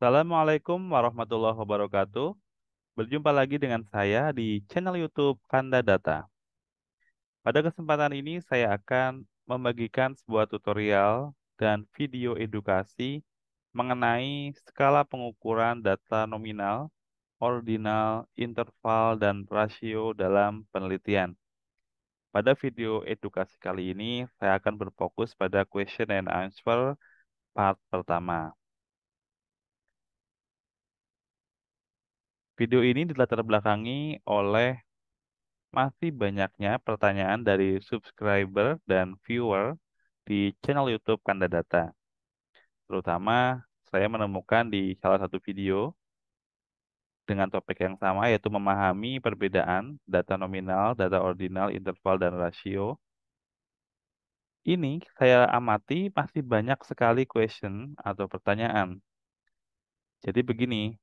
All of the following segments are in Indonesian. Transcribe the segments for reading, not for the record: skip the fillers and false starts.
Assalamualaikum warahmatullahi wabarakatuh. Berjumpa lagi dengan saya di channel YouTube Kanda Data. Pada kesempatan ini saya akan membagikan sebuah tutorial dan video edukasi mengenai skala pengukuran data nominal, ordinal, interval, dan rasio dalam penelitian. Pada video edukasi kali ini, saya akan berfokus pada question and answer part pertama. Video ini dilatar belakangi oleh masih banyaknya pertanyaan dari subscriber dan viewer di channel YouTube Kanda Data. Terutama saya menemukan di salah satu video dengan topik yang sama yaitu memahami perbedaan data nominal, data ordinal, interval, dan rasio. Ini saya amati masih banyak sekali question atau pertanyaan. Jadi begini,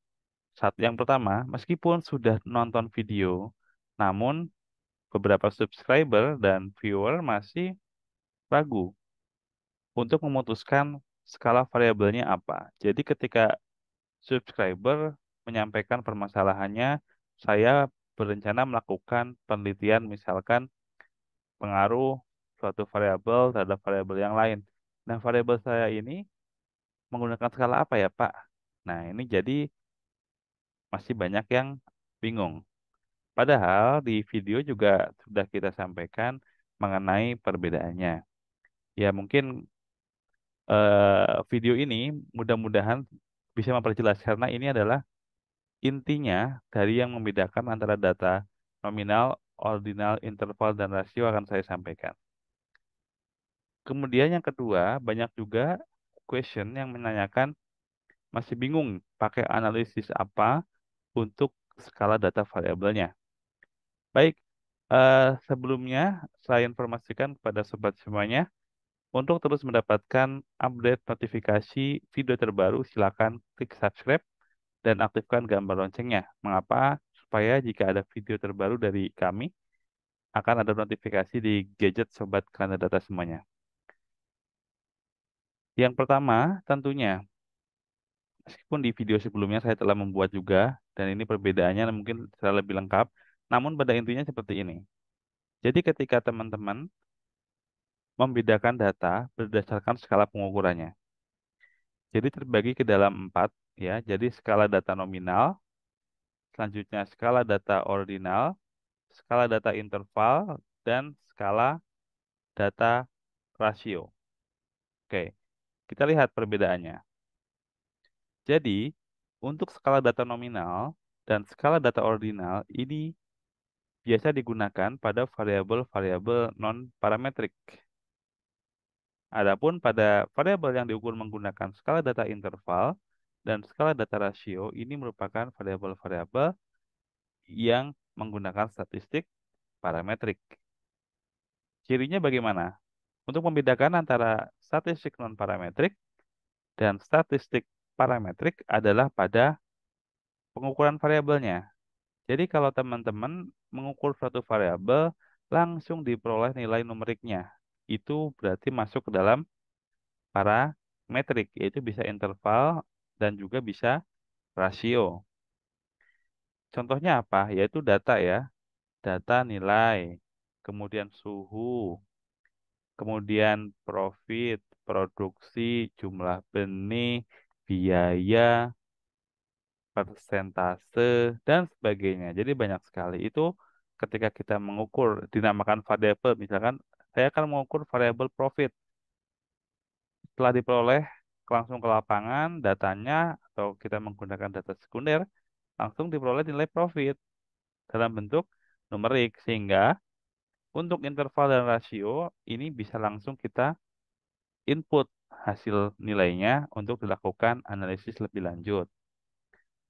saat yang pertama, meskipun sudah nonton video, namun beberapa subscriber dan viewer masih ragu untuk memutuskan skala variabelnya apa. Jadi ketika subscriber menyampaikan permasalahannya, saya berencana melakukan penelitian misalkan pengaruh suatu variabel terhadap variabel yang lain. Nah, variabel saya ini menggunakan skala apa ya, Pak? Nah, ini jadi masih banyak yang bingung. Padahal di video juga sudah kita sampaikan mengenai perbedaannya. Ya, mungkin video ini mudah-mudahan bisa memperjelas karena ini adalah intinya dari yang membedakan antara data nominal, ordinal, interval, dan rasio akan saya sampaikan. Kemudian yang kedua, banyak juga question yang menanyakan masih bingung pakai analisis apa untuk skala data variabelnya. Baik, sebelumnya saya informasikan kepada sobat semuanya, untuk terus mendapatkan update notifikasi video terbaru, silakan klik subscribe dan aktifkan gambar loncengnya. Mengapa? Supaya jika ada video terbaru dari kami, akan ada notifikasi di gadget Sobat Kanda Data semuanya. Yang pertama, tentunya, meskipun di video sebelumnya saya telah membuat juga, dan ini perbedaannya mungkin secara lebih lengkap, namun pada intinya seperti ini. Jadi ketika teman-teman membedakan data berdasarkan skala pengukurannya. Jadi terbagi ke dalam 4, ya. Jadi skala data nominal, selanjutnya skala data ordinal, skala data interval, dan skala data rasio. Oke, kita lihat perbedaannya. Jadi, untuk skala data nominal dan skala data ordinal ini biasa digunakan pada variabel-variabel non-parametrik. Adapun pada variabel yang diukur menggunakan skala data interval dan skala data rasio ini merupakan variabel-variabel yang menggunakan statistik parametrik. Cirinya bagaimana? Untuk membedakan antara statistik non-parametrik dan statistik parametrik adalah pada pengukuran variabelnya. Jadi kalau teman-teman mengukur suatu variabel, langsung diperoleh nilai numeriknya. Itu berarti masuk ke dalam parametrik, yaitu bisa interval dan juga bisa rasio. Contohnya apa? Yaitu data ya. Data nilai, kemudian suhu, kemudian profit, produksi, jumlah benih, biaya, persentase, dan sebagainya. Jadi banyak sekali. Itu ketika kita mengukur, dinamakan variabel. Misalkan saya akan mengukur variabel profit. Setelah diperoleh langsung ke lapangan, datanya, atau kita menggunakan data sekunder, langsung diperoleh nilai profit dalam bentuk numerik. Sehingga untuk interval dan rasio, ini bisa langsung kita input hasil nilainya untuk dilakukan analisis lebih lanjut.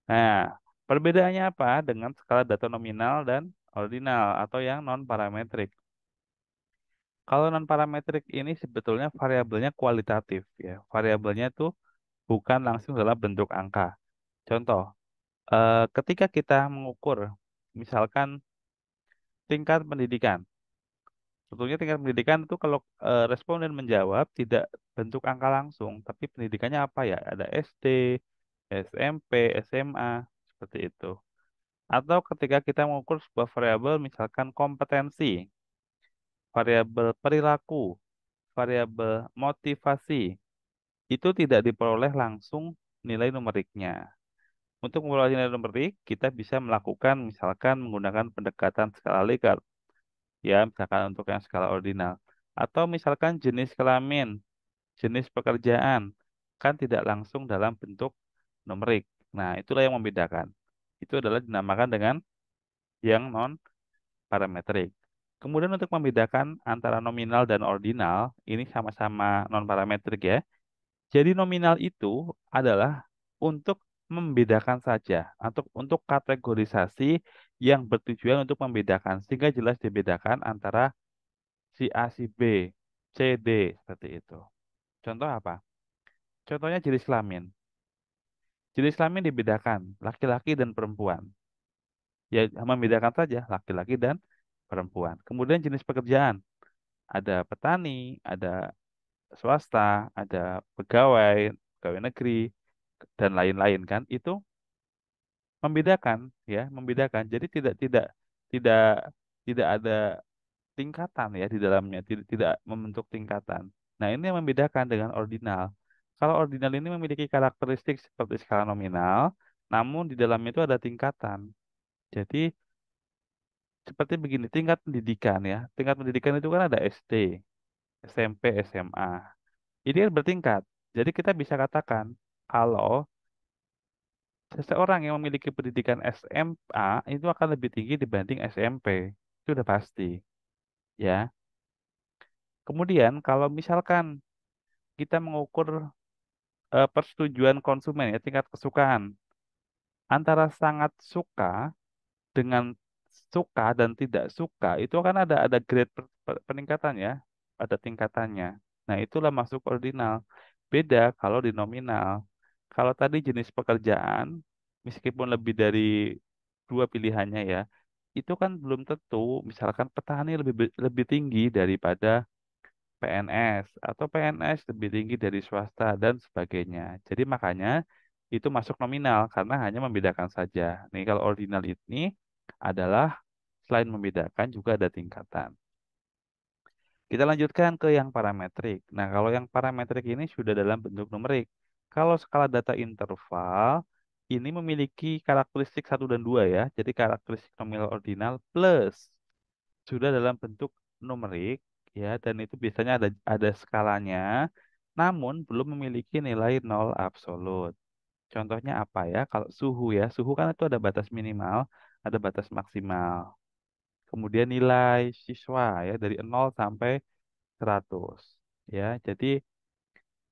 Nah, perbedaannya apa dengan skala data nominal dan ordinal atau yang non-parametrik? Kalau non-parametrik ini sebetulnya variabelnya kualitatif ya. Variabelnya itu bukan langsung dalam bentuk angka. Contoh, ketika kita mengukur misalkan tingkat pendidikan. Sebetulnya tingkat pendidikan itu kalau responden menjawab tidak bentuk angka langsung, tapi pendidikannya apa ya? Ada SD, SMP, SMA, seperti itu. Atau ketika kita mengukur sebuah variabel, misalkan kompetensi, variabel perilaku, variabel motivasi, itu tidak diperoleh langsung nilai numeriknya. Untuk memperoleh nilai numerik, kita bisa melakukan misalkan menggunakan pendekatan skala Likert, ya, misalkan untuk yang skala ordinal. Atau misalkan jenis kelamin, jenis pekerjaan, kan tidak langsung dalam bentuk numerik. Nah, itulah yang membedakan. Itu adalah dinamakan dengan yang non parametrik. Kemudian untuk membedakan antara nominal dan ordinal, ini sama-sama non parametrik ya. Jadi nominal itu adalah untuk membedakan saja, untuk kategorisasi yang bertujuan untuk membedakan sehingga jelas dibedakan antara si A, si B, C, D seperti itu. Contoh apa? Contohnya jenis kelamin. Jenis kelamin dibedakan laki-laki dan perempuan. Ya membedakan saja laki-laki dan perempuan. Kemudian jenis pekerjaan, ada petani, ada swasta, ada pegawai, pegawai negeri dan lain-lain kan. Itu membedakan ya, membedakan. Jadi tidak tidak ada tingkatan ya di dalamnya, tidak membentuk tingkatan. Nah, ini yang membedakan dengan ordinal. Kalau ordinal ini memiliki karakteristik seperti skala nominal, namun di dalamnya itu ada tingkatan. Jadi seperti begini, tingkat pendidikan ya. Tingkat pendidikan itu kan ada SD, SMP, SMA. Ini kan bertingkat. Jadi kita bisa katakan kalau seseorang yang memiliki pendidikan SMA itu akan lebih tinggi dibanding SMP. Itu udah pasti, ya. Kemudian kalau misalkan kita mengukur persetujuan konsumen ya, tingkat kesukaan antara sangat suka dengan suka dan tidak suka itu kan ada grade peningkatan ya, ada tingkatannya. Nah, itulah masuk ordinal. Beda kalau di nominal. Kalau tadi jenis pekerjaan, meskipun lebih dari dua pilihannya ya, itu kan belum tentu. Misalkan petani lebih tinggi daripada PNS atau PNS lebih tinggi dari swasta dan sebagainya. Jadi makanya itu masuk nominal karena hanya membedakan saja. Nih kalau ordinal ini adalah selain membedakan juga ada tingkatan. Kita lanjutkan ke yang parametrik. Nah, kalau yang parametrik ini sudah dalam bentuk numerik. Kalau skala data interval ini memiliki karakteristik satu dan 2 ya. Jadi karakteristik nominal ordinal plus sudah dalam bentuk numerik ya, dan itu biasanya ada skalanya namun belum memiliki nilai nol absolut. Contohnya apa ya? Kalau suhu ya, suhu kan itu ada batas minimal, ada batas maksimal. Kemudian nilai siswa ya dari 0 sampai 100 ya.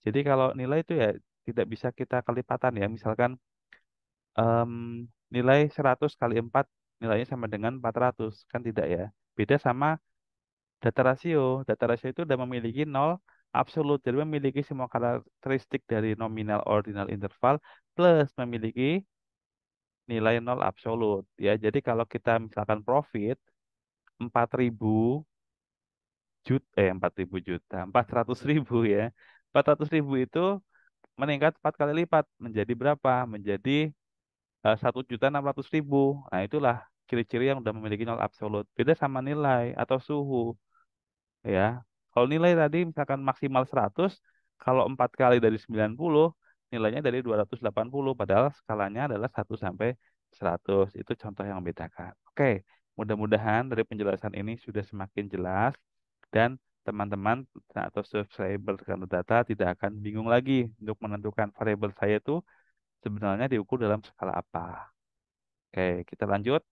Jadi kalau nilai itu ya tidak bisa kita kelipatan ya. Misalkan em, nilai 100 kali 4 nilainya sama dengan 400 kan tidak ya. Beda sama data rasio. Data rasio itu sudah memiliki nol absolut. Jadi memiliki semua karakteristik dari nominal ordinal interval plus memiliki nilai nol absolut. Ya, jadi kalau kita misalkan profit 4.000 juta, 400.000 ya. 400.000 itu meningkat 4 kali lipat menjadi berapa? Menjadi 1.600.000. Nah, itulah ciri-ciri yang sudah memiliki nol absolut. Beda sama nilai atau suhu. Ya. Kalau nilai tadi misalkan maksimal 100, kalau 4 kali dari 90, nilainya dari 280, padahal skalanya adalah 1 sampai 100. Itu contoh yang membedakan. Oke, mudah-mudahan dari penjelasan ini sudah semakin jelas dan teman-teman atau subscriber rekan data tidak akan bingung lagi untuk menentukan variabel saya itu sebenarnya diukur dalam skala apa. Oke, kita lanjut.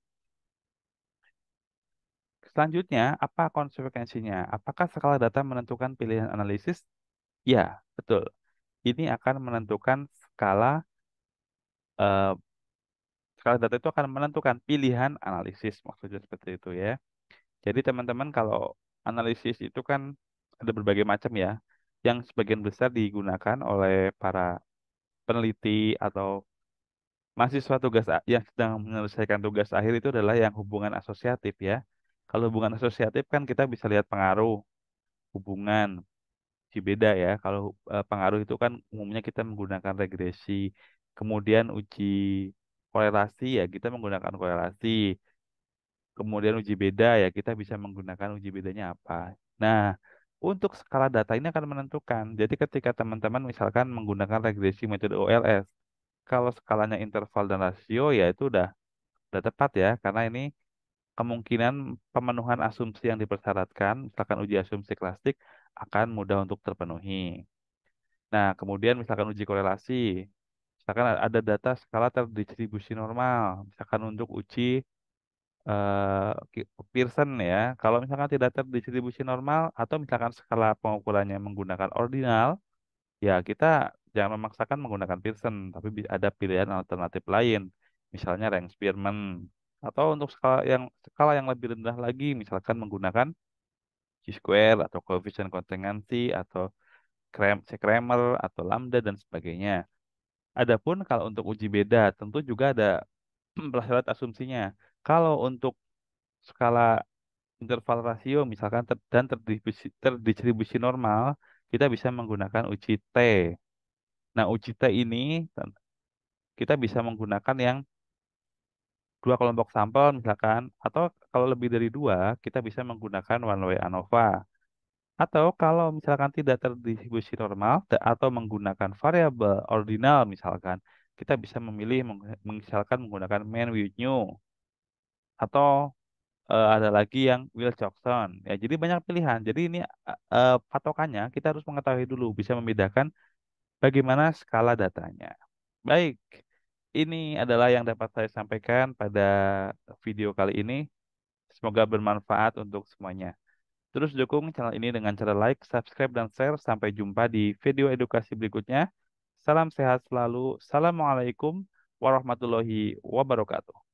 Selanjutnya, apa konsekuensinya? Apakah skala data menentukan pilihan analisis? Ya, betul. Ini akan menentukan eh, skala data itu akan menentukan pilihan analisis, maksudnya seperti itu ya. Jadi teman-teman kalau analisis itu kan ada berbagai macam ya, yang sebagian besar digunakan oleh para peneliti atau mahasiswa yang sedang menyelesaikan tugas akhir itu adalah yang hubungan asosiatif ya. Kalau hubungan asosiatif kan kita bisa lihat pengaruh, hubungan, si beda ya. Kalau pengaruh itu kan umumnya kita menggunakan regresi. Kemudian uji korelasi ya kita menggunakan korelasi. Kemudian uji beda ya kita bisa menggunakan uji bedanya apa. Nah, untuk skala data ini akan menentukan. Jadi ketika teman-teman misalkan menggunakan regresi metode OLS, kalau skalanya interval dan rasio ya itu udah tepat ya karena ini kemungkinan pemenuhan asumsi yang dipersyaratkan, misalkan uji asumsi klasik akan mudah untuk terpenuhi. Nah, kemudian misalkan uji korelasi, misalkan ada data skala terdistribusi normal, misalkan untuk uji Pearson ya. Kalau misalkan tidak terdistribusi normal atau misalkan skala pengukurannya menggunakan ordinal, ya kita jangan memaksakan menggunakan Pearson, tapi ada pilihan alternatif lain, misalnya rank Spearman. Atau untuk skala yang lebih rendah lagi, misalkan menggunakan chi-square atau koefisien kontingensi atau Kramer atau lambda dan sebagainya. Adapun kalau untuk uji beda, tentu juga ada prasyarat asumsinya. Kalau untuk skala interval rasio misalkan dan terdistribusi normal, kita bisa menggunakan uji T. Nah, uji T ini kita bisa menggunakan yang dua kelompok sampel misalkan, atau kalau lebih dari dua, kita bisa menggunakan one way ANOVA. Atau kalau misalkan tidak terdistribusi normal atau menggunakan variabel ordinal misalkan, kita bisa memilih misalkan menggunakan mean with new atau ada lagi yang Wilcoxon. Ya, jadi banyak pilihan. Jadi ini patokannya kita harus mengetahui dulu, bisa membedakan bagaimana skala datanya. Baik, ini adalah yang dapat saya sampaikan pada video kali ini. Semoga bermanfaat untuk semuanya. Terus dukung channel ini dengan cara like, subscribe, dan share. Sampai jumpa di video edukasi berikutnya. Salam sehat selalu. Assalamualaikum warahmatullahi wabarakatuh.